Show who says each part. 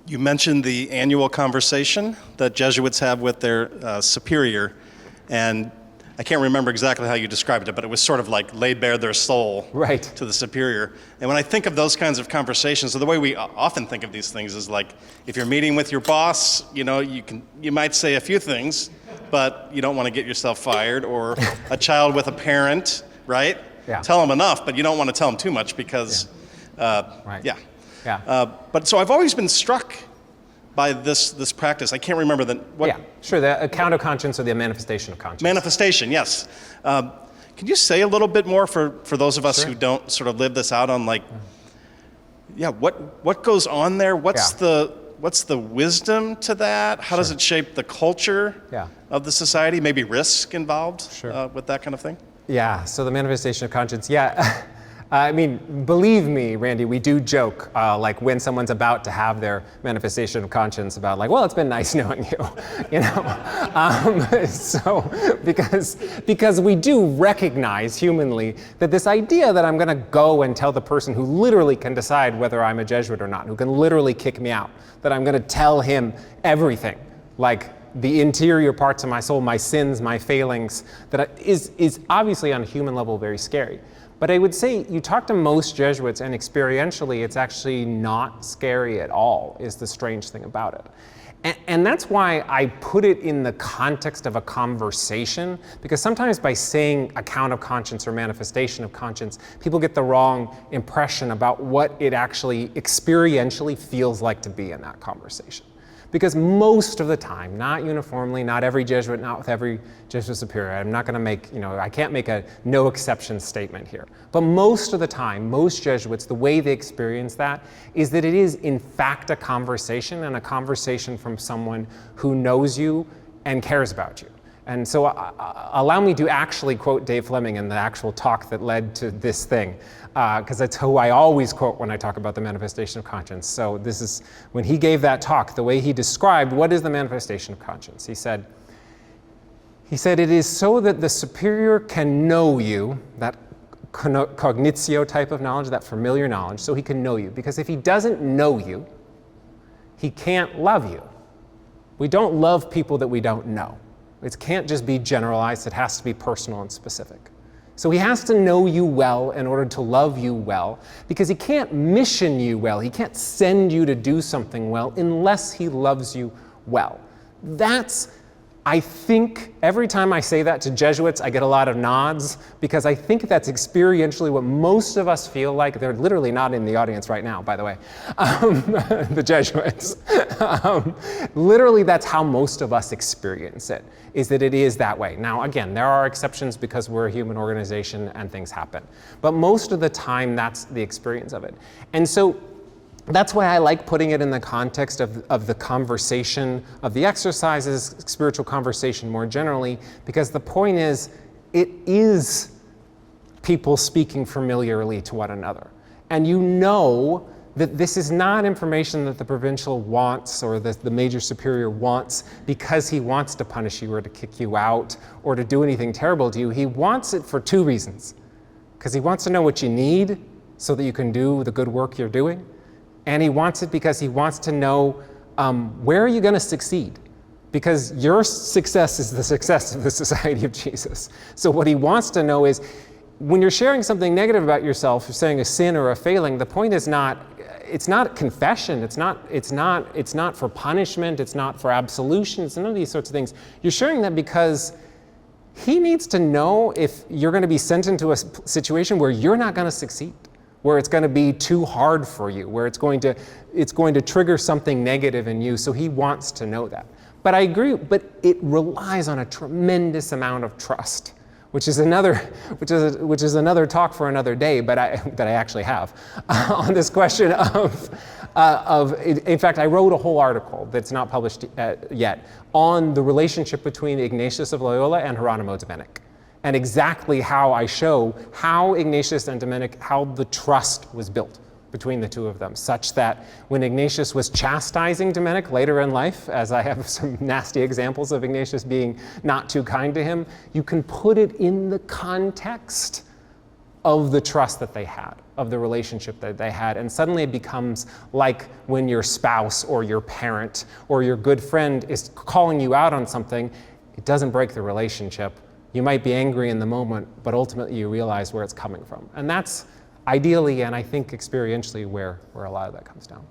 Speaker 1: You mentioned the annual conversation that Jesuits have with their superior, and I can't remember exactly how you described it, but it was sort of like laid bare their soul
Speaker 2: Right.
Speaker 1: to the superior. And when I think of those kinds of conversations, so the way we often think of these things is like, if you're meeting with your boss, you might say a few things, but you don't want to get yourself fired, or a child with a parent, right?
Speaker 2: Yeah.
Speaker 1: Tell them enough, but you don't want to tell them too much because,
Speaker 2: Right.
Speaker 1: yeah.
Speaker 2: Yeah.
Speaker 1: But so I've always been struck by this practice. I can't remember what.
Speaker 2: Yeah, sure. The account of conscience or the manifestation of conscience.
Speaker 1: Manifestation, yes. Can you say a little bit more for those of us
Speaker 2: Sure.
Speaker 1: who don't sort of live this out on what goes on there? What's the wisdom to that? How does it shape the culture of the society? Maybe risk involved with that kind of thing?
Speaker 2: Yeah, so the manifestation of conscience, yeah. I mean, believe me, Randy, we do joke, like when someone's about to have their manifestation of conscience about like, well, it's been nice knowing you, So, because we do recognize humanly that this idea that I'm gonna go and tell the person who literally can decide whether I'm a Jesuit or not, who can literally kick me out, that I'm gonna tell him everything, like the interior parts of my soul, my sins, my failings, that is obviously on a human level very scary. But I would say you talk to most Jesuits and experientially it's actually not scary at all, is the strange thing about it. And that's why I put it in the context of a conversation, because sometimes by saying account of conscience or manifestation of conscience, people get the wrong impression about what it actually experientially feels like to be in that conversation. Because most of the time, not uniformly, not every Jesuit, not with every Jesuit superior, I'm not going to make, I can't make a no exception statement here. But most of the time, most Jesuits, the way they experience that is that it is in fact a conversation, and a conversation from someone who knows you and cares about you. And so allow me to actually quote Dave Fleming in the actual talk that led to this thing, because that's who I always quote when I talk about the manifestation of conscience. So this is, when he gave that talk, the way he described what is the manifestation of conscience. He said, it is so that the superior can know you, that cognitio type of knowledge, that familiar knowledge, so he can know you. Because if he doesn't know you, he can't love you. We don't love people that we don't know. It can't just be generalized, it has to be personal and specific. So he has to know you well in order to love you well, because he can't mission you well, he can't send you to do something well unless he loves you well. That's, I think, every time I say that to Jesuits, I get a lot of nods, because I think that's experientially what most of us feel like. They're literally not in the audience right now, by the way, the Jesuits. Literally, that's how most of us experience it, is that it is that way. Now, again, there are exceptions because we're a human organization and things happen. But most of the time, that's the experience of it. And so, that's why I like putting it in the context of the conversation, of the exercises, spiritual conversation more generally, because the point is, it is people speaking familiarly to one another. And you know that this is not information that the provincial wants or the major superior wants because he wants to punish you or to kick you out or to do anything terrible to you. He wants it for two reasons. Because he wants to know what you need so that you can do the good work you're doing. And he wants it because he wants to know where are you going to succeed? Because your success is the success of the Society of Jesus. So what he wants to know is, when you're sharing something negative about yourself, you're saying a sin or a failing, the point is not, it's not confession, it's not for punishment, it's not for absolution, it's none of these sorts of things. You're sharing that because he needs to know if you're going to be sent into a situation where you're not going to succeed, where it's going to be too hard for you, where it's going to trigger something negative in you. So he wants to know that. But I agree, but it relies on a tremendous amount of trust, which is another talk for another day, but that I actually have on this question of. In fact, I wrote a whole article that's not published yet on the relationship between Ignatius of Loyola and Hieronymo Dominic. And exactly how I show how Ignatius and Dominic, how the trust was built between the two of them, such that when Ignatius was chastising Dominic later in life, as I have some nasty examples of Ignatius being not too kind to him, you can put it in the context of the trust that they had. of the relationship that they had. And suddenly it becomes like when your spouse or your parent or your good friend is calling you out on something, it doesn't break the relationship. You might be angry in the moment, but ultimately you realize where it's coming from. And that's ideally, and I think experientially, where a lot of that comes down.